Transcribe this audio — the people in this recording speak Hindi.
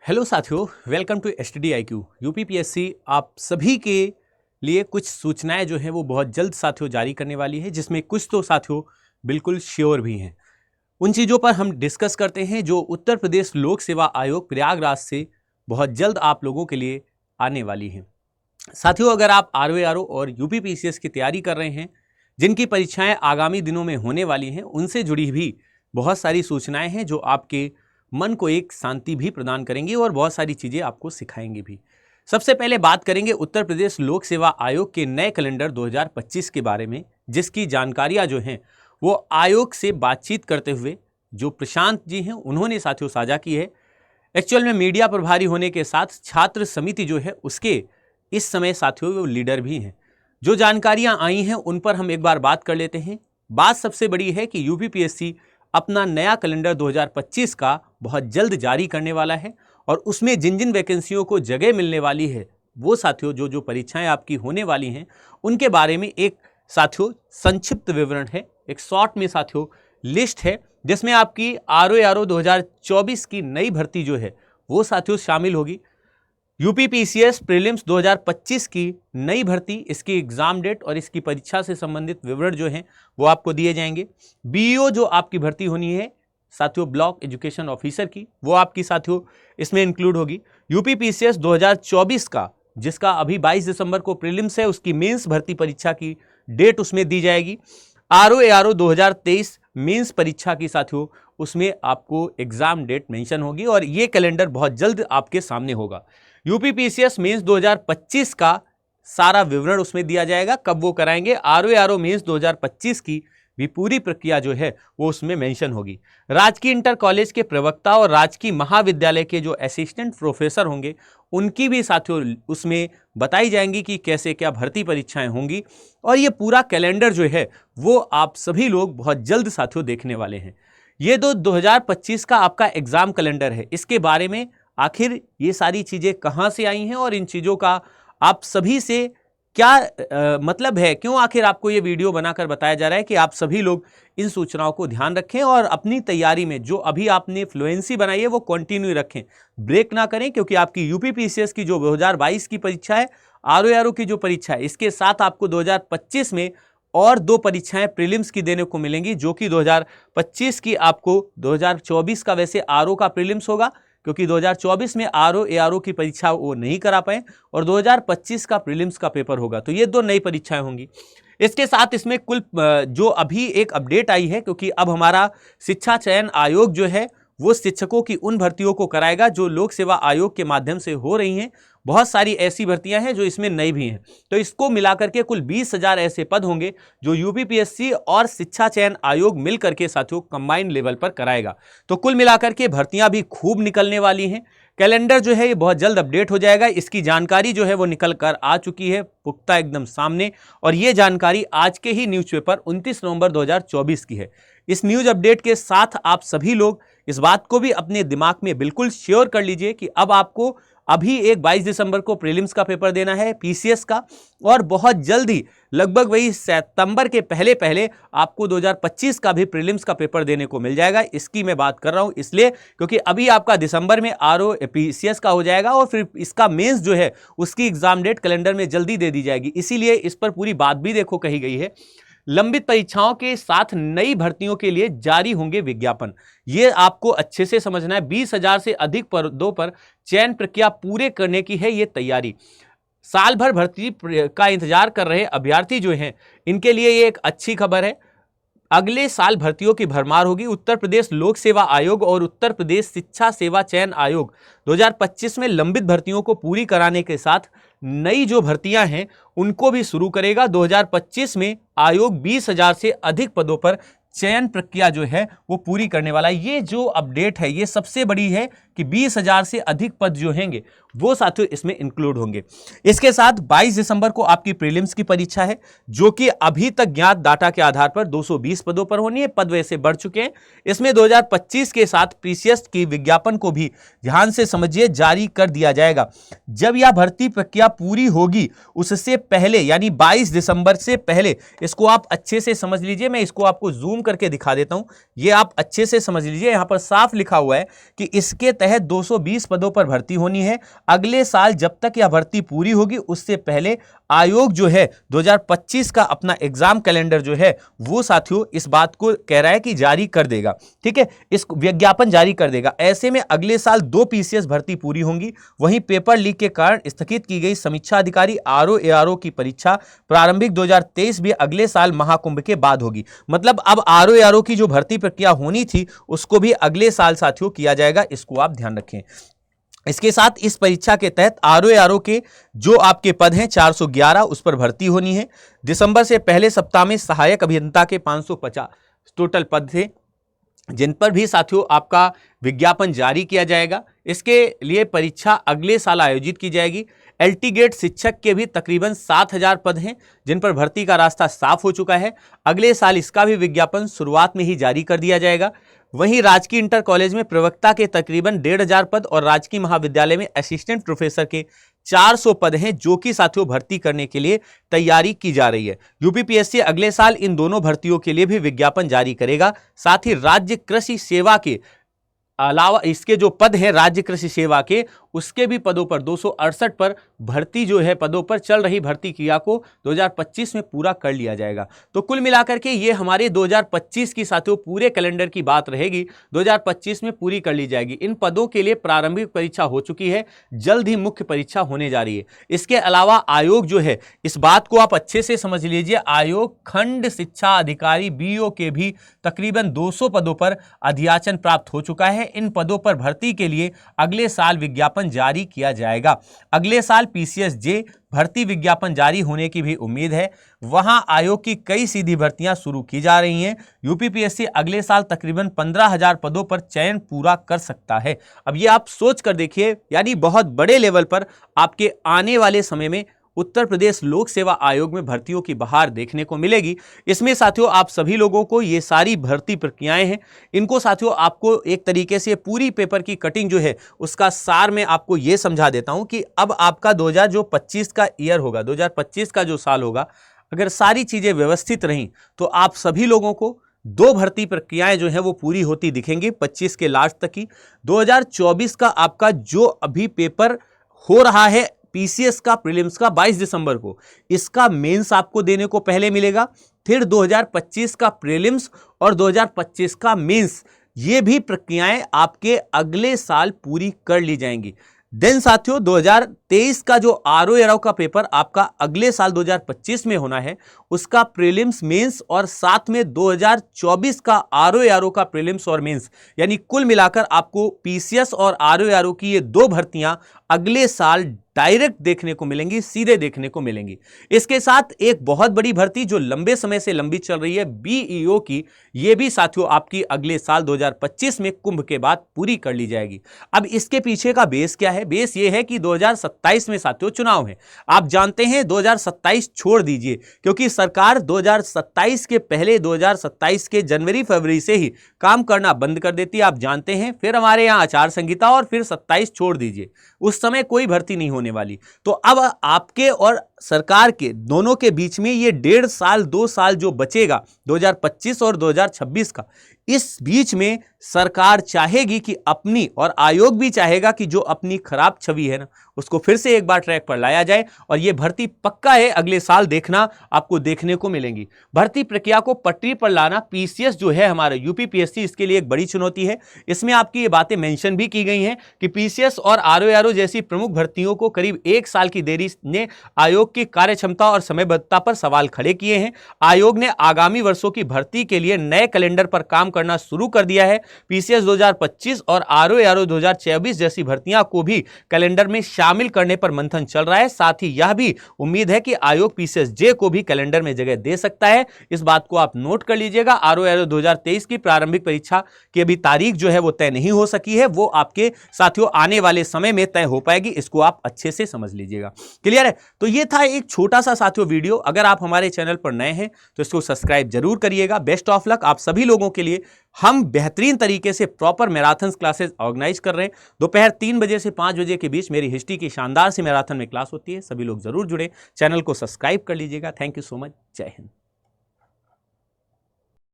हेलो साथियों, welcome to STD IQ। UPPSC आप सभी के लिए कुछ सूचनाएं जो हैं वो बहुत जल्द साथियों जारी करने वाली है, जिसमें कुछ तो साथियों बिल्कुल श्योर भी हैं। उन चीज़ों पर हम डिस्कस करते हैं जो उत्तर प्रदेश लोक सेवा आयोग प्रयागराज से बहुत जल्द आप लोगों के लिए आने वाली हैं। साथियों, अगर आप ROA और यूपीपीसीएस की तैयारी कर रहे हैं, जिनकी परीक्षाएं आगामी दिनों में होने वाली हैं, उनसे जुड़ी भी बहुत सारी सूचनाएं हैं जो आपके मन को एक शांति भी प्रदान करेंगी और बहुत सारी चीज़ें आपको सिखाएंगी भी। सबसे पहले बात करेंगे उत्तर प्रदेश लोक सेवा आयोग के नए कैलेंडर 2025 के बारे में, जिसकी जानकारियां जो हैं वो आयोग से बातचीत करते हुए जो प्रशांत जी हैं उन्होंने साथियों साझा की है। एक्चुअल में मीडिया प्रभारी होने के साथ छात्र समिति जो है उसके इस समय साथियों वो लीडर भी हैं। जो जानकारियां आई हैं उन पर हम एक बार बात कर लेते हैं। बात सबसे बड़ी है कि यूपीपीएससी अपना नया कैलेंडर 2025 का बहुत जल्द जारी करने वाला है और उसमें जिन जिन वैकेंसियों को जगह मिलने वाली है वो साथियों जो परीक्षाएं आपकी होने वाली हैं उनके बारे में एक साथियों संक्षिप्त विवरण है, एक शॉर्ट में साथियों लिस्ट है, जिसमें आपकी ROA 2024 की नई भर्ती जो है वो साथियों शामिल होगी। यूपीपीसीएस प्रीलिम्स 2025 की नई भर्ती, इसकी एग्जाम डेट और इसकी परीक्षा से संबंधित विवरण जो हैं वो आपको दिए जाएंगे। BEO जो आपकी भर्ती होनी है साथियों ब्लॉक एजुकेशन ऑफिसर की, वो आपकी साथियों इसमें इंक्लूड होगी। यूपीपीसीएस 2024 का जिसका अभी 22 दिसंबर को प्रीलिम्स है, उसकी मेंस भर्ती परीक्षा की डेट उसमें दी जाएगी। ROA 2023 मेंस परीक्षा की साथियों उसमें आपको एग्जाम डेट मेंशन होगी और ये कैलेंडर बहुत जल्द आपके सामने होगा। यूपीपीसीएस मेंस 2025 का सारा विवरण उसमें दिया जाएगा, कब वो कराएंगे। ROA मेंस 2025 की भी पूरी प्रक्रिया जो है वो उसमें मेंशन होगी। राजकीय इंटर कॉलेज के प्रवक्ता और राजकीय महाविद्यालय के जो असिस्टेंट प्रोफेसर होंगे उनकी भी साथियों उसमें बताई जाएंगी कि कैसे क्या भर्ती परीक्षाएं होंगी और ये पूरा कैलेंडर जो है वो आप सभी लोग बहुत जल्द साथियों देखने वाले हैं। ये 2025 का आपका एग्जाम कैलेंडर है। इसके बारे में आखिर ये सारी चीज़ें कहाँ से आई हैं और इन चीज़ों का आप सभी से क्या मतलब है, क्यों आखिर आपको ये वीडियो बनाकर बताया जा रहा है कि आप सभी लोग इन सूचनाओं को ध्यान रखें और अपनी तैयारी में जो अभी आपने फ्लुएंसी बनाई है वो कंटिन्यू रखें, ब्रेक ना करें, क्योंकि आपकी यूपीपीसीएस की जो 2022 की परीक्षा है, ROA की जो परीक्षा है, इसके साथ आपको 2025 में और 2 परीक्षाएं प्रीलिम्स की देने को मिलेंगी, जो कि 2025 की आपको 2024 का वैसे RO का प्रीलिम्स होगा, क्योंकि 2024 में ROA की परीक्षा वो नहीं करा पाए और 2025 का प्रीलिम्स का पेपर होगा, तो ये 2 नई परीक्षाएं होंगी। इसके साथ इसमें कुल जो अभी एक अपडेट आई है, क्योंकि अब हमारा शिक्षा चयन आयोग जो है वो शिक्षकों की उन भर्तियों को कराएगा जो लोक सेवा आयोग के माध्यम से हो रही हैं। बहुत सारी ऐसी भर्तियां हैं जो इसमें नई भी हैं, तो इसको मिलाकर के कुल 20,000 ऐसे पद होंगे जो यूपीपीएससी और शिक्षा चयन आयोग मिलकर के साथियों कंबाइंड लेवल पर कराएगा। तो कुल मिलाकर के भर्तियां भी खूब निकलने वाली हैं। कैलेंडर जो है ये बहुत जल्द अपडेट हो जाएगा। इसकी जानकारी जो है वो निकल कर आ चुकी है पुख्ता एकदम सामने, और ये जानकारी आज के ही न्यूज़पेपर 29 नवंबर 2024 की है। इस न्यूज़ अपडेट के साथ आप सभी लोग इस बात को भी अपने दिमाग में बिल्कुल श्योर कर लीजिए कि अब आपको अभी एक 22 दिसंबर को प्रीलिम्स का पेपर देना है पीसीएस का, और बहुत जल्दी लगभग वही सितंबर के पहले पहले आपको 2025 का भी प्रीलिम्स का पेपर देने को मिल जाएगा। इसकी मैं बात कर रहा हूं इसलिए क्योंकि अभी आपका दिसंबर में पीसीएस का हो जाएगा और फिर इसका मेंस जो है उसकी एग्जाम डेट कैलेंडर में जल्दी दे दी जाएगी, इसीलिए इस पर पूरी बात भी देखो कही गई है। लंबित परीक्षाओं के साथ नई भर्तियों के लिए जारी होंगे विज्ञापन, ये आपको अच्छे से समझना है। 20,000 से अधिक पदों पर चयन प्रक्रिया पूरे करने की है ये तैयारी। साल भर भर्ती का इंतजार कर रहे अभ्यर्थी जो हैं इनके लिए ये एक अच्छी खबर है। अगले साल भर्तियों की भरमार होगी। उत्तर प्रदेश लोक सेवा आयोग और उत्तर प्रदेश शिक्षा सेवा चयन आयोग 2025 में लंबित भर्तियों को पूरी कराने के साथ नई जो भर्तियां हैं उनको भी शुरू करेगा। 2025 में आयोग 20,000 से अधिक पदों पर चयन प्रक्रिया जो है वो पूरी करने वाला है। ये जो अपडेट है ये सबसे बड़ी है कि 20,000 से अधिक पद जो होंगे वो साथियों इसमें इंक्लूड होंगे। इसके साथ 22 दिसंबर को आपकी प्रीलिम्स की परीक्षा है, जो कि अभी तक ज्ञात डाटा के आधार पर 220 पदों पर होनी है। पद वैसे बढ़ चुके हैं। इसमें 2025 के साथ पीसीएस की विज्ञापन को भी ध्यान से समझिए जारी कर दिया जाएगा। जब यह भर्ती प्रक्रिया पूरी होगी उससे पहले यानी 22 दिसंबर से पहले, इसको आप अच्छे से समझ लीजिए, मैं इसको आपको जूम करके दिखा देता हूं, ये आप अच्छे से समझ लीजिए। यहां पर साफ लिखा हुआ है कि इसके तहत 220 पदों पर भर्ती होनी है। अगले साल जब तक यह भर्ती पूरी होगी उससे पहले आयोग जो है 2025 का अपना एग्जाम कैलेंडर जो है वो साथियों इस बात को कह रहा है कि जारी कर देगा। ठीक है, इस विज्ञापन जारी कर देगा। ऐसे में अगले साल 2 पीसीएस भर्ती पूरी होंगी। वहीं पेपर लीक के कारण स्थगित की गई समीक्षा अधिकारी आरओ एआरओ की परीक्षा प्रारंभिक 2023 भी अगले साल महाकुंभ के बाद होगी। मतलब अब आरओ एआरओ की जो भर्ती प्रक्रिया होनी थी उसको भी अगले साल साथियों किया जाएगा, इसको आप ध्यान रखें। इसके साथ इस परीक्षा के तहत आरओ एआरओ के जो आपके पद हैं 411 उस पर भर्ती होनी है। दिसंबर से पहले सप्ताह में सहायक अभियंता के 550 टोटल पद थे, जिन पर भी साथियों आपका विज्ञापन जारी किया जाएगा। इसके लिए परीक्षा अगले साल आयोजित की जाएगी। एलटीगेट शिक्षक के भी तकरीबन 7000 पद हैं, जिन पर भर्ती का रास्ता साफ हो चुका है। अगले साल इसका भी विज्ञापन शुरुआत में ही जारी कर दिया जाएगा। वहीं राजकीय इंटर कॉलेज में प्रवक्ता के तकरीबन 1500 पद और राजकीय महाविद्यालय में असिस्टेंट प्रोफेसर के 400 पद हैं, जो कि साथियों भर्ती करने के लिए तैयारी की जा रही है। यूपीपीएससी अगले साल इन दोनों भर्तियों के लिए भी विज्ञापन जारी करेगा। साथ ही राज्य कृषि सेवा के अलावा इसके जो पद हैं राज्य कृषि सेवा के, उसके भी पदों पर 268 पर भर्ती जो है पदों पर चल रही भर्ती क्रिया को 2025 में पूरा कर लिया जाएगा। तो कुल मिलाकर के ये हमारे 2025 की साथियों पूरे कैलेंडर की बात रहेगी, 2025 में पूरी कर ली जाएगी। इन पदों के लिए प्रारंभिक परीक्षा हो चुकी है, जल्द ही मुख्य परीक्षा होने जा रही है। इसके अलावा आयोग जो है, इस बात को आप अच्छे से समझ लीजिए, आयोग खंड शिक्षा अधिकारी बीओ के भी तकरीबन 200 पदों पर अधियाचन प्राप्त हो चुका है। इन पदों पर भर्ती के लिए अगले साल विज्ञापन जारी किया जाएगा। अगले साल पीसीएस जे भर्ती विज्ञापन जारी होने की भी उम्मीद है। वहां आयोग की कई सीधी भर्तियां शुरू की जा रही हैं। यूपीपीएससी अगले साल तकरीबन 15,000 पदों पर चयन पूरा कर सकता है। अब ये आप सोच कर देखिए, यानी बहुत बड़े लेवल पर आपके आने वाले समय में उत्तर प्रदेश लोक सेवा आयोग में भर्तियों की बहार देखने को मिलेगी। इसमें साथियों आप सभी लोगों को ये सारी भर्ती प्रक्रियाएं हैं, इनको साथियों आपको एक तरीके से पूरी पेपर की कटिंग जो है उसका सार में आपको ये समझा देता हूं कि अब आपका 2025 का ईयर होगा, 2025 का जो साल होगा, अगर सारी चीजें व्यवस्थित रहीं तो आप सभी लोगों को 2 भर्ती प्रक्रियाएं जो है वो पूरी होती दिखेंगी 25 के लास्ट तक की। 2024 का आपका जो अभी पेपर हो रहा है पीसीएस का प्रीलिम्स का 22 दिसंबर को, इसका मेंस आपको देने को पहले मिलेगा। फिर 2025 का प्रीलिम्स और 2025 का मेंस, ये भी प्रक्रियाएं आपके अगले साल पूरी कर ली जाएंगी। देन साथियों 2023 का जो आरओ एआरओ का पेपर आपका अगले साल 2025 में होना है, उसका प्रीलिम्स मेंस और साथ में 2024 का आरओ एआरओ का प्रीलिम्स और मेंस, यानी कुल मिलाकर आपको पीसीएस और आरओ एआरओ की ये 2 भर्तियां अगले साल डायरेक्ट देखने को मिलेंगी, सीधे देखने को मिलेंगी। इसके साथ एक बहुत बड़ी भर्ती जो लंबे समय से लंबी चल रही है बीईओ की, ये भी साथियों आपकी अगले साल 2025 में कुंभ के बाद पूरी कर ली जाएगी। अब इसके पीछे का बेस क्या है? बेस ये है कि 2027 में साथियों चुनाव है। आप जानते हैं 2027 छोड़ दीजिए, क्योंकि सरकार 2027 के पहले 2027 के जनवरी फरवरी से ही काम करना बंद कर देती है। आप जानते हैं, फिर हमारे यहाँ आचार संहिता और फिर 27 छोड़ दीजिए, उस समय कोई भर्ती नहीं होने वाली। तो अब आपके और सरकार के दोनों के बीच में ये 1.5 साल 2 साल जो बचेगा 2025 और 2026 का, इस बीच में सरकार चाहेगी कि अपनी, और आयोग भी चाहेगा कि जो अपनी खराब छवि है ना, उसको फिर से एक बार ट्रैक पर लाया जाए। और यह भर्ती पक्का है अगले साल देखना आपको देखने को मिलेंगी। भर्ती प्रक्रिया को पटरी पर लाना पीसीएस जो है हमारा यूपीपीएससी, इसके लिए एक बड़ी चुनौती है। इसमें आपकी ये बातें मेंशन भी की गई हैं कि पीसीएस और आरओ एआरओ जैसी प्रमुख भर्तियों को करीब 1 साल की देरी ने आयोग की कार्यक्षमता और समयबद्धता पर सवाल खड़े किए हैं। आयोग ने आगामी वर्षों की भर्ती के लिए नए कैलेंडर पर काम करना शुरू कर दिया है। पीसीएस 2025 और आरओ एआरओ 2024 जैसी भर्तियां को भी कैलेंडर में शामिल करने पर मंथन चल रहा है। साथ ही यह भी उम्मीद है कि आयोग पीसीएस जे को भी कैलेंडर में जगह दे सकता है। इस बात को आप नोट कर लीजिएगा। आरओ एआरओ 2023 की प्रारंभिक परीक्षा की अभी तारीख जो है वो तय नहीं हो सकी है, वो आपके साथियों आने वाले समय में तय हो पाएगी। इसको आप अच्छे से समझ लीजिएगा। क्लियर है? तो ये था एक छोटा सा साथियों वीडियो। अगर आप हमारे चैनल पर नए हैं तो इसको सब्सक्राइब जरूर करिएगा। बेस्ट ऑफ लक आप सभी लोगों के लिए। हम बेहतरीन तरीके से प्रॉपर मैराथन क्लासेस ऑर्गेनाइज कर रहे हैं। दोपहर 3 बजे से 5 बजे के बीच मेरी हिस्ट्री की शानदार सी मैराथन में क्लास होती है। सभी लोग जरूर जुड़े, चैनल को सब्सक्राइब कर लीजिएगा। Thank you so much. जय हिंद।